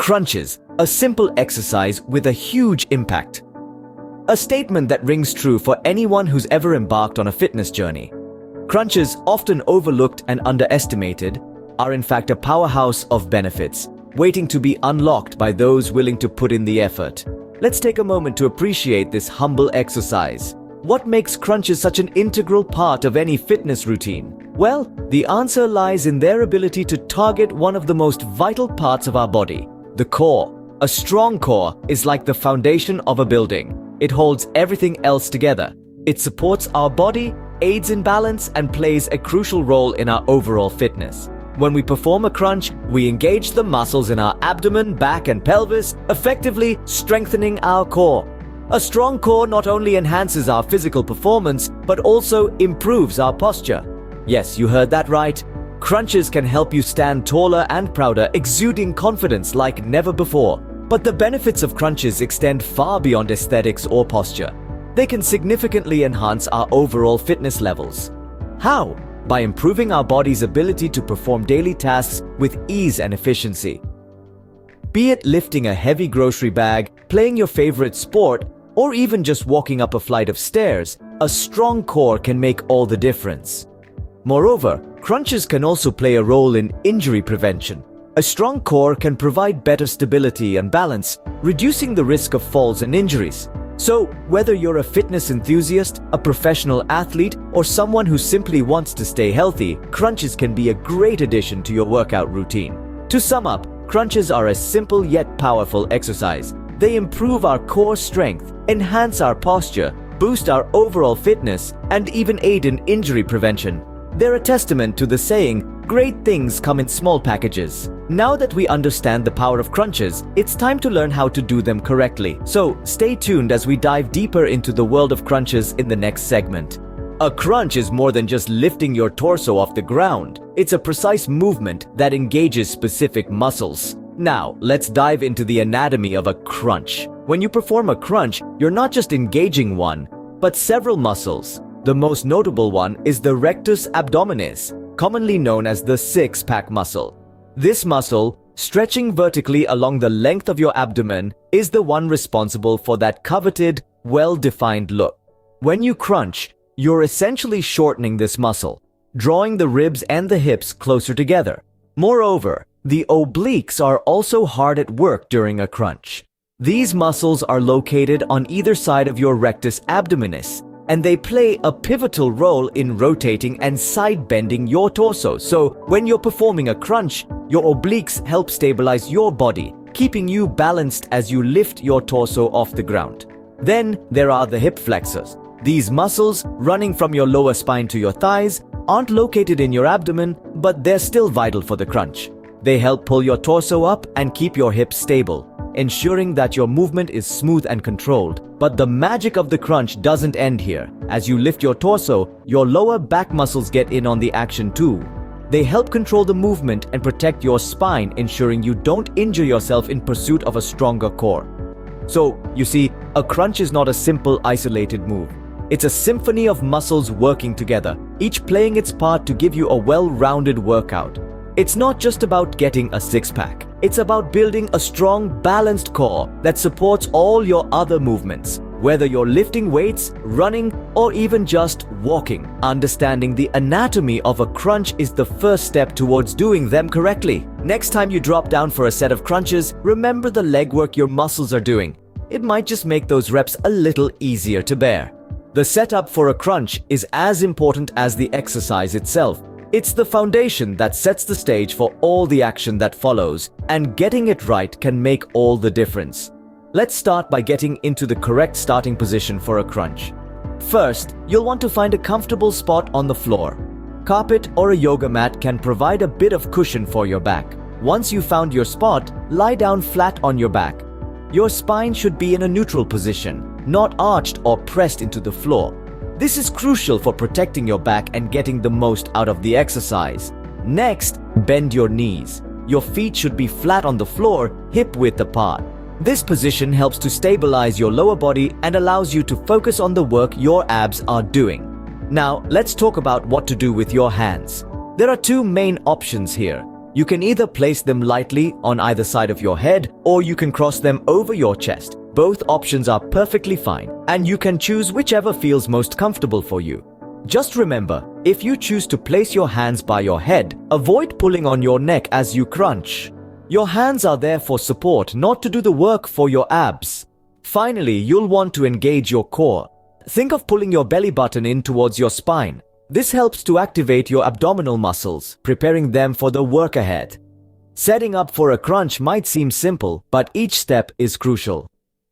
Crunches, a simple exercise with a huge impact. A statement that rings true for anyone who's ever embarked on a fitness journey. Crunches, often overlooked and underestimated, are in fact a powerhouse of benefits, waiting to be unlocked by those willing to put in the effort. Let's take a moment to appreciate this humble exercise. What makes crunches such an integral part of any fitness routine? Well, the answer lies in their ability to target one of the most vital parts of our body, the core. A strong core is like the foundation of a building. It holds everything else together. It supports our body, aids in balance, and plays a crucial role in our overall fitness. When we perform a crunch, we engage the muscles in our abdomen, back, and pelvis, effectively strengthening our core. A strong core not only enhances our physical performance, but also improves our posture. Yes, you heard that right. Crunches can help you stand taller and prouder, exuding confidence like never before. But the benefits of crunches extend far beyond aesthetics or posture. They can significantly enhance our overall fitness levels. How? By improving our body's ability to perform daily tasks with ease and efficiency. Be it lifting a heavy grocery bag, playing your favorite sport, or even just walking up a flight of stairs, a strong core can make all the difference. Moreover, crunches can also play a role in injury prevention. A strong core can provide better stability and balance, reducing the risk of falls and injuries. So, whether you're a fitness enthusiast, a professional athlete, or someone who simply wants to stay healthy, crunches can be a great addition to your workout routine. To sum up, crunches are a simple yet powerful exercise. They improve our core strength, enhance our posture, boost our overall fitness, and even aid in injury prevention. They're a testament to the saying, "Great things come in small packages." Now that we understand the power of crunches, it's time to learn how to do them correctly. So stay tuned as we dive deeper into the world of crunches in the next segment. A crunch is more than just lifting your torso off the ground. It's a precise movement that engages specific muscles. Now, let's dive into the anatomy of a crunch. When you perform a crunch, you're not just engaging one, but several muscles. The most notable one is the rectus abdominis, commonly known as the six-pack muscle. This muscle, stretching vertically along the length of your abdomen, is the one responsible for that coveted, well-defined look. When you crunch, you're essentially shortening this muscle, drawing the ribs and the hips closer together. Moreover, the obliques are also hard at work during a crunch. These muscles are located on either side of your rectus abdominis, and they play a pivotal role in rotating and side-bending your torso. So, when you're performing a crunch, your obliques help stabilize your body, keeping you balanced as you lift your torso off the ground. Then, there are the hip flexors. These muscles, running from your lower spine to your thighs, aren't located in your abdomen, but they're still vital for the crunch. They help pull your torso up and keep your hips stable, ensuring that your movement is smooth and controlled. But the magic of the crunch doesn't end here. As you lift your torso, your lower back muscles get in on the action too. They help control the movement and protect your spine, ensuring you don't injure yourself in pursuit of a stronger core. So, you see, a crunch is not a simple isolated move. It's a symphony of muscles working together, each playing its part to give you a well-rounded workout. It's not just about getting a six-pack. It's about building a strong, balanced core that supports all your other movements. Whether you're lifting weights, running, or even just walking, understanding the anatomy of a crunch is the first step towards doing them correctly. Next time you drop down for a set of crunches, remember the legwork your muscles are doing. It might just make those reps a little easier to bear. The setup for a crunch is as important as the exercise itself. It's the foundation that sets the stage for all the action that follows, and getting it right can make all the difference. Let's start by getting into the correct starting position for a crunch. First, you'll want to find a comfortable spot on the floor. Carpet or a yoga mat can provide a bit of cushion for your back. Once you've found your spot, lie down flat on your back. Your spine should be in a neutral position, not arched or pressed into the floor. This is crucial for protecting your back and getting the most out of the exercise. Next, bend your knees. Your feet should be flat on the floor, hip-width apart. This position helps to stabilize your lower body and allows you to focus on the work your abs are doing. Now, let's talk about what to do with your hands. There are two main options here. You can either place them lightly on either side of your head, or you can cross them over your chest. Both options are perfectly fine, and you can choose whichever feels most comfortable for you. Just remember, if you choose to place your hands by your head, avoid pulling on your neck as you crunch. Your hands are there for support, not to do the work for your abs. Finally, you'll want to engage your core. Think of pulling your belly button in towards your spine. This helps to activate your abdominal muscles, preparing them for the work ahead. Setting up for a crunch might seem simple, but each step is crucial.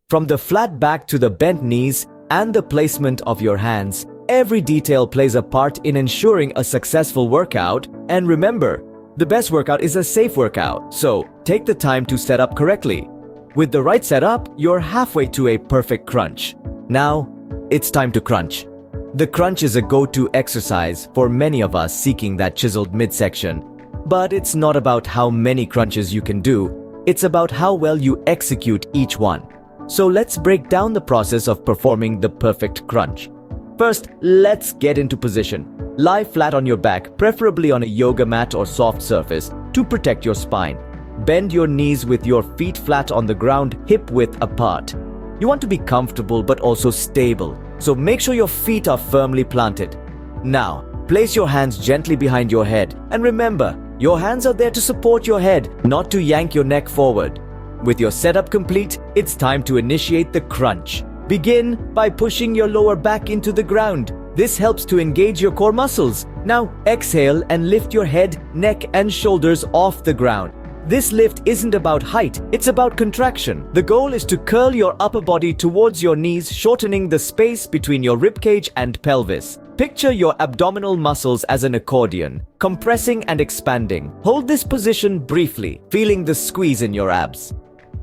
From the flat back to the bent knees and the placement of your hands, every detail plays a part in ensuring a successful workout. And remember, the best workout is a safe workout, so take the time to set up correctly. With the right setup, you're halfway to a perfect crunch. Now, it's time to crunch. The crunch is a go-to exercise for many of us seeking that chiseled midsection. But it's not about how many crunches you can do, it's about how well you execute each one. So let's break down the process of performing the perfect crunch. First, let's get into position. Lie flat on your back, preferably on a yoga mat or soft surface, to protect your spine. Bend your knees with your feet flat on the ground, hip-width apart. You want to be comfortable but also stable, so make sure your feet are firmly planted. Now, place your hands gently behind your head, and remember, your hands are there to support your head, not to yank your neck forward. With your setup complete, it's time to initiate the crunch. Begin by pushing your lower back into the ground. This helps to engage your core muscles. Now exhale and lift your head, neck, and shoulders off the ground. This lift isn't about height, it's about contraction. The goal is to curl your upper body towards your knees, shortening the space between your ribcage and pelvis. Picture your abdominal muscles as an accordion, compressing and expanding. Hold this position briefly, feeling the squeeze in your abs.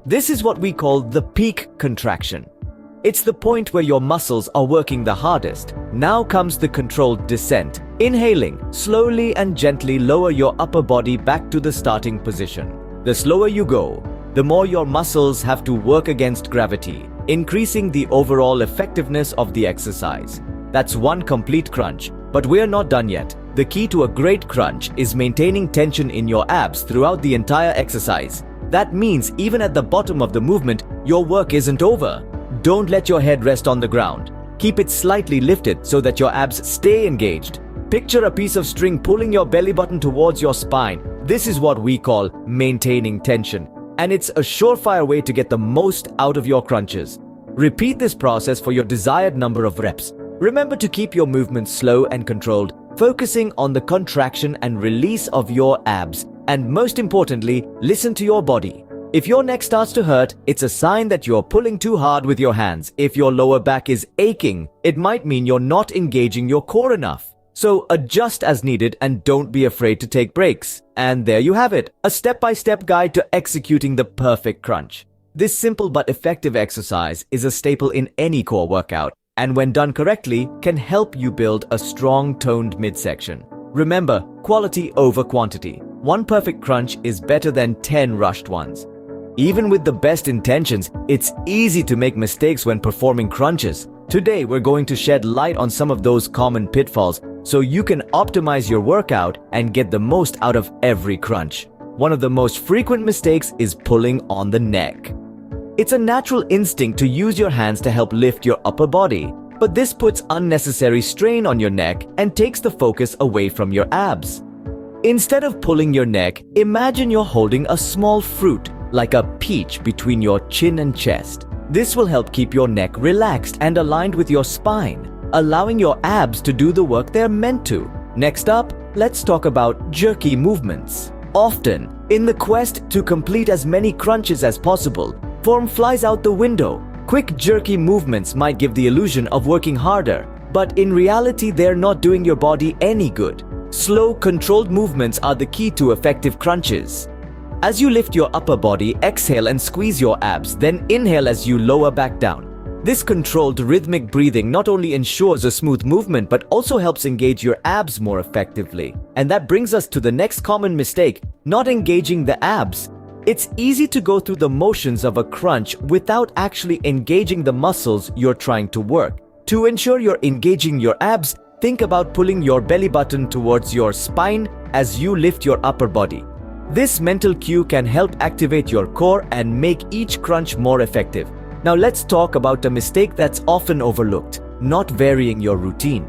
This is what we call the peak contraction. It's the point where your muscles are working the hardest. Now comes the controlled descent. Inhaling, slowly and gently lower your upper body back to the starting position. The slower you go, the more your muscles have to work against gravity, increasing the overall effectiveness of the exercise. That's one complete crunch, but we're not done yet. The key to a great crunch is maintaining tension in your abs throughout the entire exercise. That means even at the bottom of the movement, your work isn't over. Don't let your head rest on the ground. Keep it slightly lifted so that your abs stay engaged. Picture a piece of string pulling your belly button towards your spine. This is what we call maintaining tension, and it's a surefire way to get the most out of your crunches. Repeat this process for your desired number of reps. Remember to keep your movements slow and controlled, focusing on the contraction and release of your abs. And most importantly, listen to your body. If your neck starts to hurt, it's a sign that you're pulling too hard with your hands. If your lower back is aching, it might mean you're not engaging your core enough. So adjust as needed and don't be afraid to take breaks. And there you have it, a step-by-step guide to executing the perfect crunch. This simple but effective exercise is a staple in any core workout, and when done correctly, can help you build a strong, toned midsection. Remember, quality over quantity. One perfect crunch is better than 10 rushed ones. Even with the best intentions, it's easy to make mistakes when performing crunches. Today, we're going to shed light on some of those common pitfalls so you can optimize your workout and get the most out of every crunch. One of the most frequent mistakes is pulling on the neck. It's a natural instinct to use your hands to help lift your upper body, but this puts unnecessary strain on your neck and takes the focus away from your abs. Instead of pulling your neck, imagine you're holding a small fruit, like a peach, between your chin and chest. This will help keep your neck relaxed and aligned with your spine, allowing your abs to do the work they're meant to. Next up, let's talk about jerky movements. Often, in the quest to complete as many crunches as possible, form flies out the window. Quick jerky movements might give the illusion of working harder, but in reality they're not doing your body any good. Slow, controlled movements are the key to effective crunches. As you lift your upper body, exhale and squeeze your abs, then inhale as you lower back down. This controlled rhythmic breathing not only ensures a smooth movement but also helps engage your abs more effectively. And that brings us to the next common mistake, not engaging the abs. It's easy to go through the motions of a crunch without actually engaging the muscles you're trying to work. To ensure you're engaging your abs, think about pulling your belly button towards your spine as you lift your upper body. This mental cue can help activate your core and make each crunch more effective. Now let's talk about a mistake that's often overlooked: not varying your routine.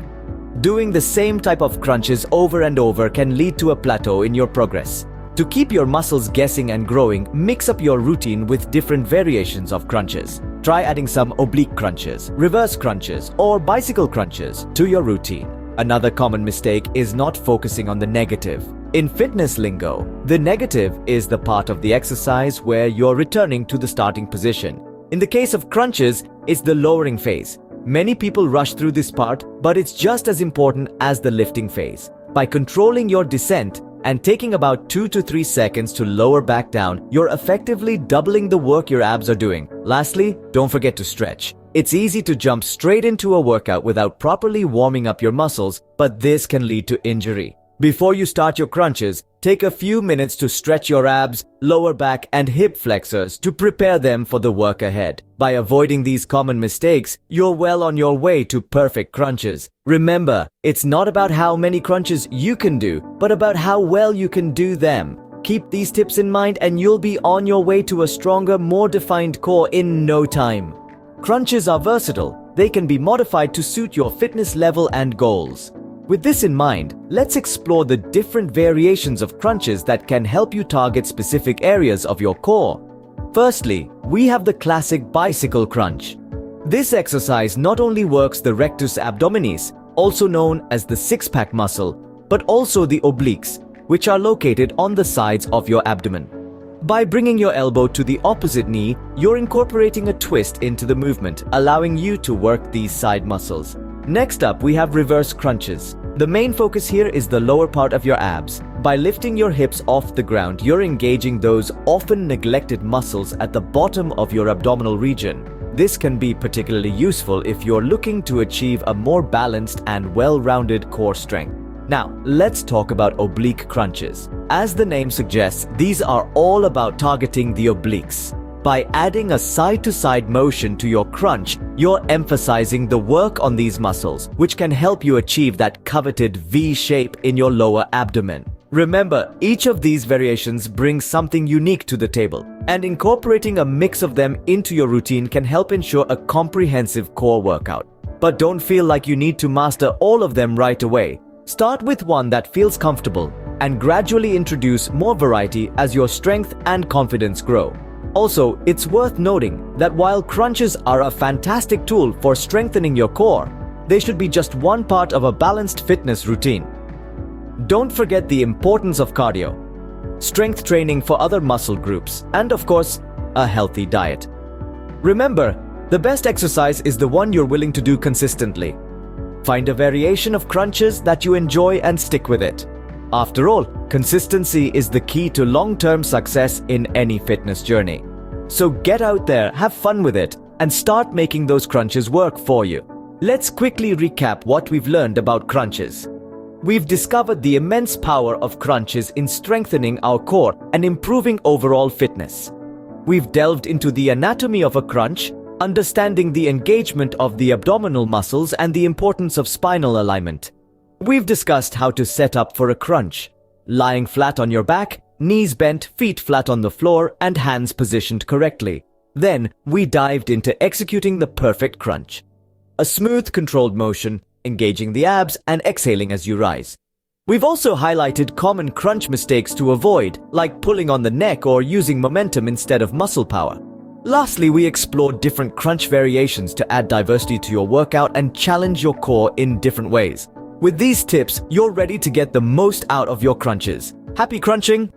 Doing the same type of crunches over and over can lead to a plateau in your progress. To keep your muscles guessing and growing, mix up your routine with different variations of crunches. Try adding some oblique crunches, reverse crunches, or bicycle crunches to your routine. Another common mistake is not focusing on the negative. In fitness lingo, the negative is the part of the exercise where you're returning to the starting position. In the case of crunches, it's the lowering phase. Many people rush through this part, but it's just as important as the lifting phase. By controlling your descent and taking about 2 to 3 seconds to lower back down, you're effectively doubling the work your abs are doing. Lastly, don't forget to stretch. It's easy to jump straight into a workout without properly warming up your muscles, but this can lead to injury. Before you start your crunches, take a few minutes to stretch your abs, lower back, and hip flexors to prepare them for the work ahead. By avoiding these common mistakes, you're well on your way to perfect crunches. Remember, it's not about how many crunches you can do, but about how well you can do them. Keep these tips in mind and you'll be on your way to a stronger, more defined core in no time. Crunches are versatile. They can be modified to suit your fitness level and goals. With this in mind, let's explore the different variations of crunches that can help you target specific areas of your core. Firstly, we have the classic bicycle crunch. This exercise not only works the rectus abdominis, also known as the six-pack muscle, but also the obliques, which are located on the sides of your abdomen. By bringing your elbow to the opposite knee, you're incorporating a twist into the movement, allowing you to work these side muscles. Next up, we have reverse crunches. The main focus here is the lower part of your abs. By lifting your hips off the ground, you're engaging those often neglected muscles at the bottom of your abdominal region. This can be particularly useful if you're looking to achieve a more balanced and well-rounded core strength. Now, let's talk about oblique crunches. As the name suggests, these are all about targeting the obliques. By adding a side-to-side motion to your crunch, you're emphasizing the work on these muscles, which can help you achieve that coveted V shape in your lower abdomen. Remember, each of these variations brings something unique to the table, and incorporating a mix of them into your routine can help ensure a comprehensive core workout. But don't feel like you need to master all of them right away. Start with one that feels comfortable, and gradually introduce more variety as your strength and confidence grow. Also, it's worth noting that while crunches are a fantastic tool for strengthening your core, they should be just one part of a balanced fitness routine. Don't forget the importance of cardio, strength training for other muscle groups, and of course, a healthy diet. Remember, the best exercise is the one you're willing to do consistently. Find a variation of crunches that you enjoy and stick with it. After all, consistency is the key to long-term success in any fitness journey. So get out there, have fun with it, and start making those crunches work for you. Let's quickly recap what we've learned about crunches. We've discovered the immense power of crunches in strengthening our core and improving overall fitness. We've delved into the anatomy of a crunch, understanding the engagement of the abdominal muscles and the importance of spinal alignment. We've discussed how to set up for a crunch: lying flat on your back, knees bent, feet flat on the floor, and hands positioned correctly. Then, we dived into executing the perfect crunch. A smooth, controlled motion, engaging the abs and exhaling as you rise. We've also highlighted common crunch mistakes to avoid, like pulling on the neck or using momentum instead of muscle power. Lastly, we explored different crunch variations to add diversity to your workout and challenge your core in different ways. With these tips, you're ready to get the most out of your crunches. Happy crunching!